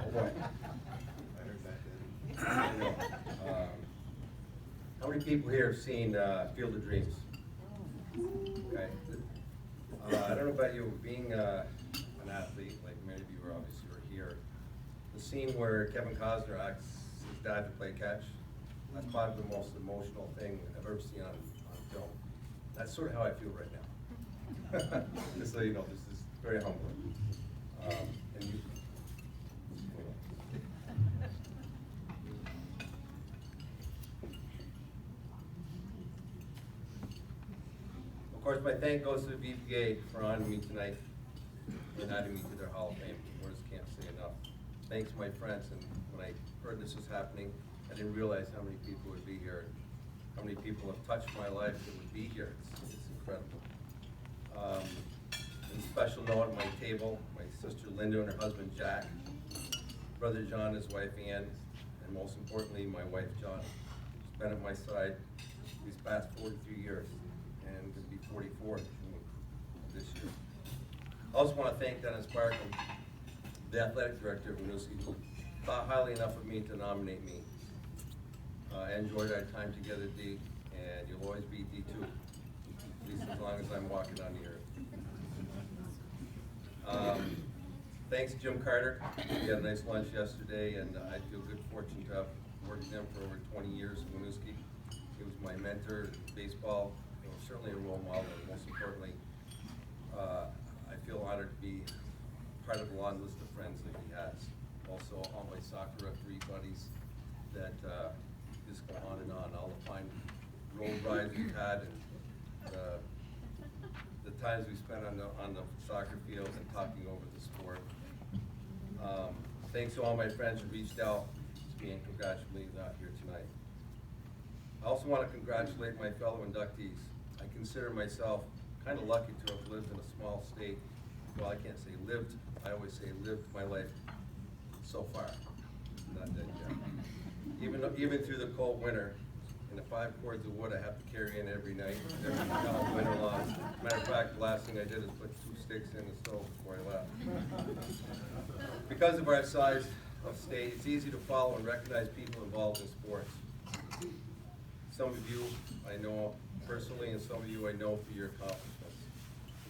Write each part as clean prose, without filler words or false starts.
boy. I know. How many people here have seen Field of Dreams? Okay. I don't know about you, being an athlete, like many of you are obviously were here, the scene where Kevin Costner asks his dad to play catch, that's probably the most emotional thing I've ever seen on film. That's sort of how I feel right now. Just so you know, this is very humbling. And you, Of course, my thank goes to the VPA for honoring me tonight and adding me to their Hall of Fame. Words can't say enough. Thanks to my friends, and when I heard this was happening, I didn't realize how many people would be here, how many people have touched my life that would be here. It's incredible. And a special note on my table, my sister Linda and her husband Jack, brother John, his wife Ann, and most importantly, my wife John, who's been at my side these past 43 years. And going to be 44 this year. I also want to thank Dennis Parkin, the athletic director of Winooski, who thought highly enough of me to nominate me. I enjoyed our time together, D, and you'll always be D2, at least as long as I'm walking on the earth. Thanks to Jim Carter. We had a nice lunch yesterday, and I feel good fortune to have worked with him for over 20 years in Winooski. He was my mentor in baseball. Certainly a role model, and most importantly, I feel honored to be part of the long list of friends that he has. Also, all my soccer referee buddies that just go on and on. All the fine road rides we've had, and the times we spent on the soccer field and talking over the sport. Thanks to all my friends who reached out to me and congratulated me out here tonight. I also want to congratulate my fellow inductees. I consider myself kind of lucky to have lived in a small state. Well, I can't say lived, I always say lived my life so far. Not dead yet. Even through the cold winter, and the 5 cords of wood I have to carry in every night, every winter long. Matter of fact, the last thing I did is put 2 sticks in the stove before I left. Because of our size of state, it's easy to follow and recognize people involved in sports. Some of you I know personally, and some of you I know for your accomplishments.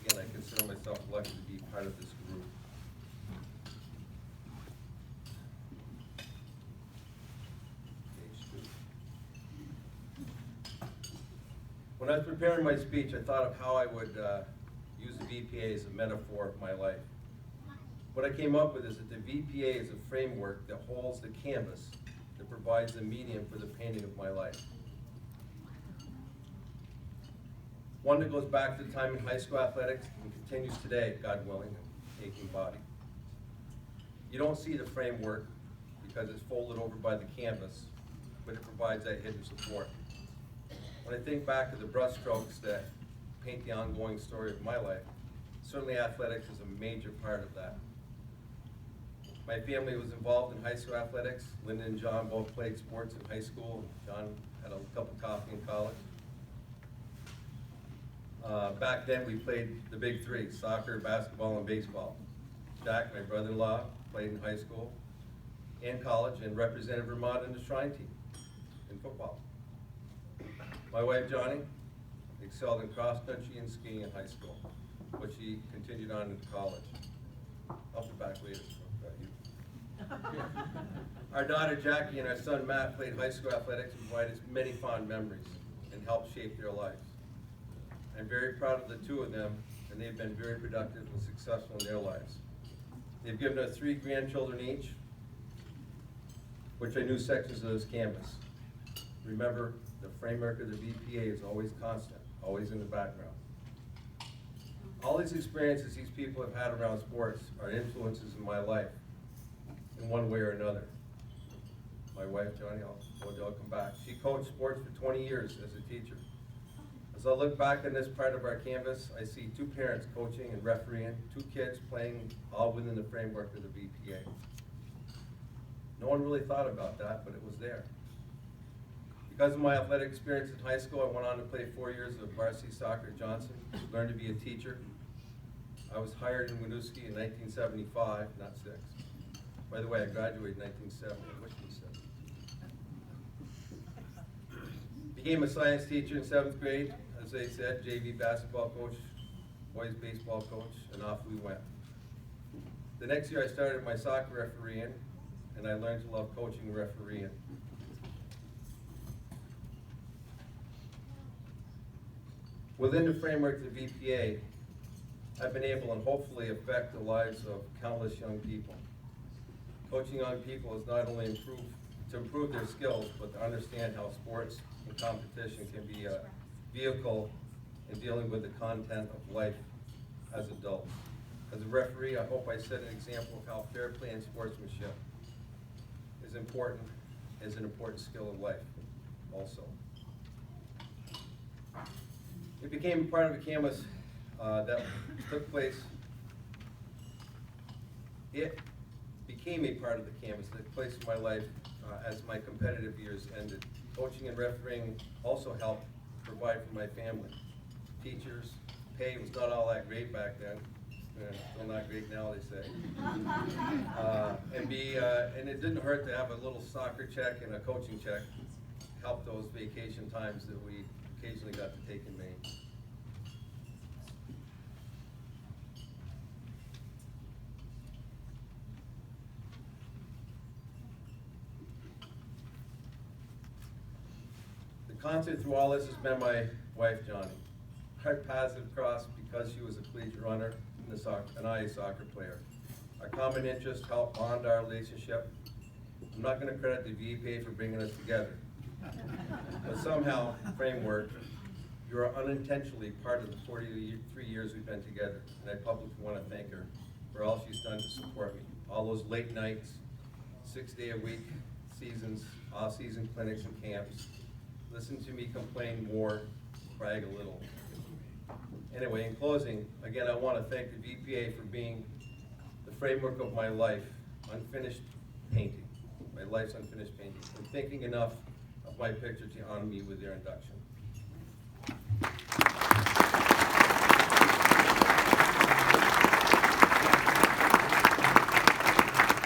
Again, I consider myself lucky to be part of this group. Page 2. When I was preparing my speech, I thought of how I would use the VPA as a metaphor of my life. What I came up with is that the VPA is a framework that holds the canvas that provides the medium for the painting of my life. One that goes back to the time in high school athletics and continues today, God willing, and aching body. You don't see the framework because it's folded over by the canvas, but it provides that hidden support. When I think back to the brushstrokes that paint the ongoing story of my life, certainly athletics is a major part of that. My family was involved in high school athletics. Linda and John both played sports in high school. John had a cup of coffee in college. Back then we played the big 3, soccer, basketball, and baseball. Jack, my brother-in-law, played in high school and college and represented Vermont in the Shrine team in football. My wife, Johnny, excelled in cross-country and skiing in high school, but she continued on into college. I'll be back later. Our daughter, Jackie, and our son, Matt, played high school athletics and provided many fond memories and helped shape their lives. I'm very proud of the 2 of them, and they've been very productive and successful in their lives. They've given us 3 grandchildren each, which are new sections of this canvas. Remember, the framework of the VPA is always constant, always in the background. All these experiences these people have had around sports are influences in my life, in one way or another. My wife, Johnny, I'll come back. She coached sports for 20 years as a teacher. As I look back on this part of our canvas, I see 2 parents coaching and refereeing, 2 kids playing, all within the framework of the VPA. No one really thought about that, but it was there. Because of my athletic experience in high school, I went on to play 4 years of varsity soccer at Johnson, learned to be a teacher. I was hired in Winooski in 1975, not 6. By the way, I graduated in 1970. I wish we said. Became a science teacher in 7th grade, as they said, JV basketball coach, boys baseball coach, and off we went. The next year I started my soccer refereeing, and I learned to love coaching and refereeing. Within the framework of the VPA, I've been able and hopefully affect the lives of countless young people. Coaching young people is not only to improve their skills, but to understand how sports and competition can be a vehicle in dealing with the content of life as adults. As a referee, I hope I set an example of how fair play and sportsmanship is an important skill of life also. It became part of a canvas that took place. It became a part of the canvas that took place in my life as my competitive years ended. Coaching and refereeing also helped provide for my family. Teachers, pay was not all that great back then. Still not great now, they say. And it didn't hurt to have a little soccer check and a coaching check. Helped those vacation times that we occasionally got to take in Maine. The constant through all this has been my wife, Johnny. Our paths have crossed because she was a collegiate runner and I a soccer player. Our common interests help bond our relationship. I'm not going to credit the VPA for bringing us together, but somehow, framework, you are unintentionally part of the 43 years we've been together, and I publicly want to thank her for all she's done to support me. All those late nights, 6-day-a-week seasons, off-season clinics and camps. Listen to me complain more, brag a little. Anyway, in closing, again, I want to thank the VPA for being the framework of my life, unfinished painting, my life's unfinished painting, and thinking enough of my picture to honor me with their induction.